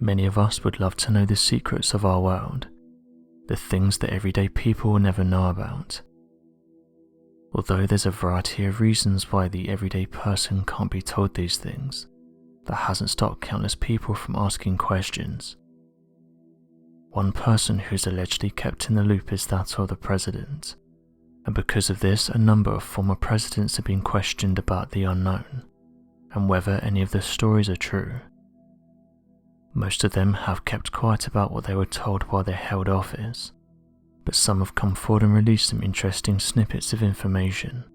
Many of us would love to know the secrets of our world, the things that everyday people will never know about. Although there's a variety of reasons why the everyday person can't be told these things, that hasn't stopped countless people from asking questions. One person who's allegedly kept in the loop is that of the president, and because of this, a number of former presidents have been questioned about the unknown, and whether any of the stories are true. Most of them have kept quiet about what they were told while they held office, but some have come forward and released some interesting snippets of information,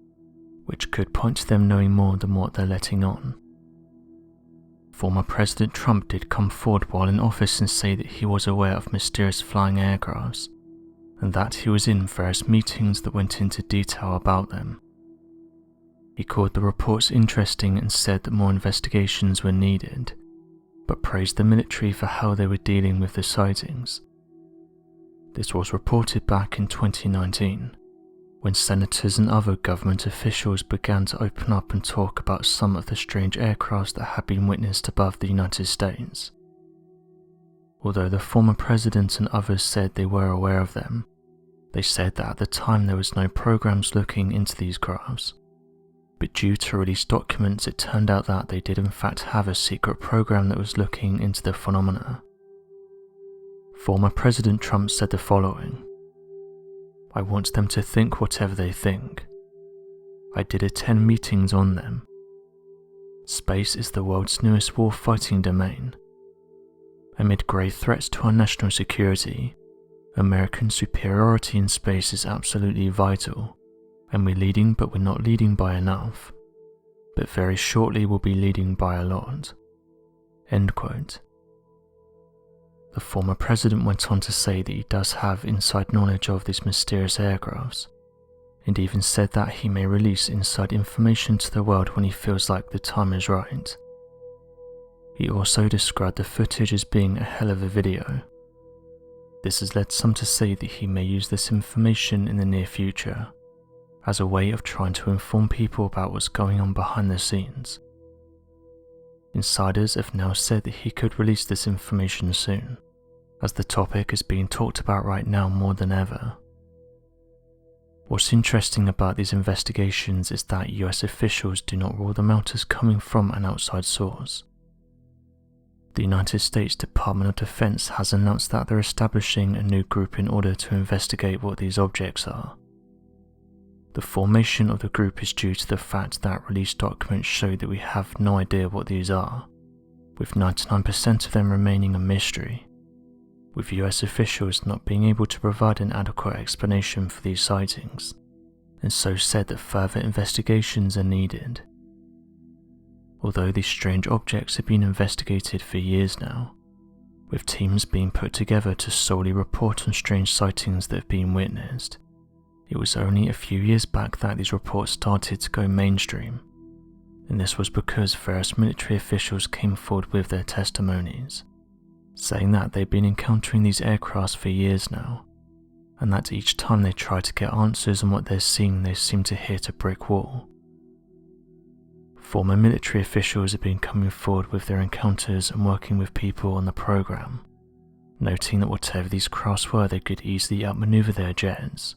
which could point to them knowing more than what they're letting on. Former President Trump did come forward while in office and say that he was aware of mysterious flying aircrafts, and that he was in various meetings that went into detail about them. He called the reports interesting and said that more investigations were needed, but praised the military for how they were dealing with the sightings. This was reported back in 2019, when senators and other government officials began to open up and talk about some of the strange aircrafts that had been witnessed above the United States. Although the former president and others said they were aware of them, they said that at the time there was no programs looking into these crafts. But due to released documents, it turned out that they did in fact have a secret program that was looking into the phenomena. Former President Trump said the following: "I want them to think whatever they think. I did attend meetings on them. Space is the world's newest war-fighting domain. Amid grave threats to our national security, American superiority in space is absolutely vital. And we're leading, but we're not leading by enough. But very shortly we'll be leading by a lot." End quote. The former president went on to say that he does have inside knowledge of these mysterious aircrafts, and even said that he may release inside information to the world when he feels like the time is right. He also described the footage as being a hell of a video. This has led some to say that he may use this information in the near future, as a way of trying to inform people about what's going on behind the scenes. Insiders have now said that he could release this information soon, as the topic is being talked about right now more than ever. What's interesting about these investigations is that US officials do not rule them out as coming from an outside source. The United States Department of Defense has announced that they're establishing a new group in order to investigate what these objects are. The formation of the group is due to the fact that released documents show that we have no idea what these are, with 99% of them remaining a mystery, with US officials not being able to provide an adequate explanation for these sightings, and so said that further investigations are needed. Although these strange objects have been investigated for years now, with teams being put together to solely report on strange sightings that have been witnessed, it was only a few years back that these reports started to go mainstream, and this was because various military officials came forward with their testimonies, saying that they've been encountering these aircrafts for years now, and that each time they try to get answers on what they're seeing, they seem to hit a brick wall. Former military officials have been coming forward with their encounters and working with people on the program, noting that whatever these crafts were, they could easily outmaneuver their jets,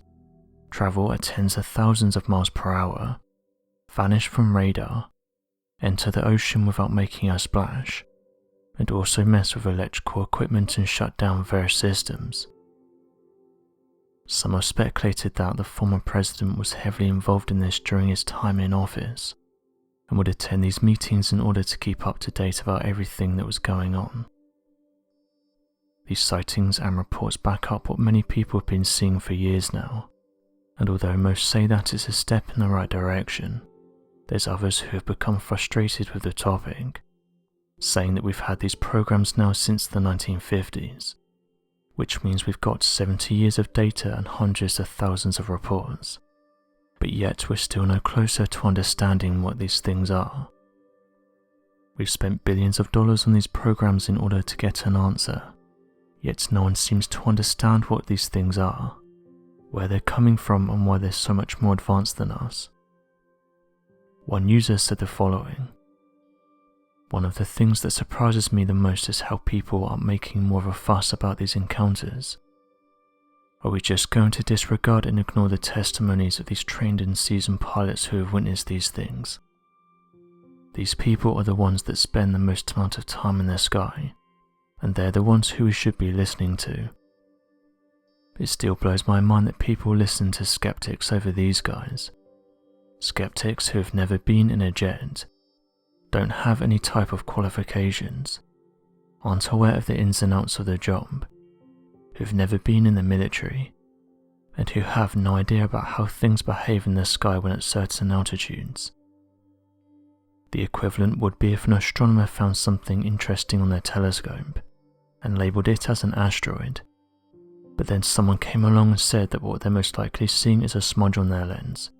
travel at tens of thousands of miles per hour, vanish from radar, enter the ocean without making a splash, and also mess with electrical equipment and shut down various systems. Some have speculated that the former president was heavily involved in this during his time in office, and would attend these meetings in order to keep up to date about everything that was going on. These sightings and reports back up what many people have been seeing for years now, and although most say that it's a step in the right direction, there's others who have become frustrated with the topic, saying that we've had these programs now since the 1950s, which means we've got 70 years of data and hundreds of thousands of reports, but yet we're still no closer to understanding what these things are. We've spent billions of dollars on these programs in order to get an answer, yet no one seems to understand what these things are, where they're coming from and why they're so much more advanced than us. One user said the following: One of the things that surprises me the most is how people are making more of a fuss about these encounters. Are we just going to disregard and ignore the testimonies of these trained and seasoned pilots who have witnessed these things? These people are the ones that spend the most amount of time in the sky, and they're the ones who we should be listening to. It still blows my mind that people listen to skeptics over these guys. Skeptics who have never been in a jet, don't have any type of qualifications, aren't aware of the ins and outs of the job, who've never been in the military, and who have no idea about how things behave in the sky when at certain altitudes. The equivalent would be if an astronomer found something interesting on their telescope and labelled it as an asteroid, but then someone came along and said that what they're most likely seeing is a smudge on their lens.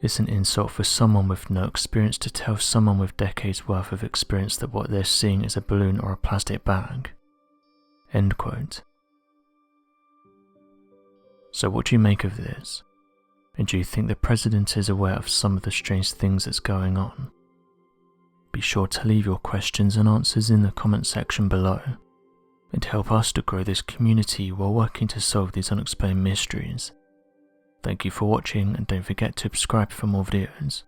It's an insult for someone with no experience to tell someone with decades worth of experience that what they're seeing is a balloon or a plastic bag. End quote. So what do you make of this? And do you think the president is aware of some of the strange things that's going on? Be sure to leave your questions and answers in the comment section below, and help us to grow this community while working to solve these unexplained mysteries. Thank you for watching, and don't forget to subscribe for more videos.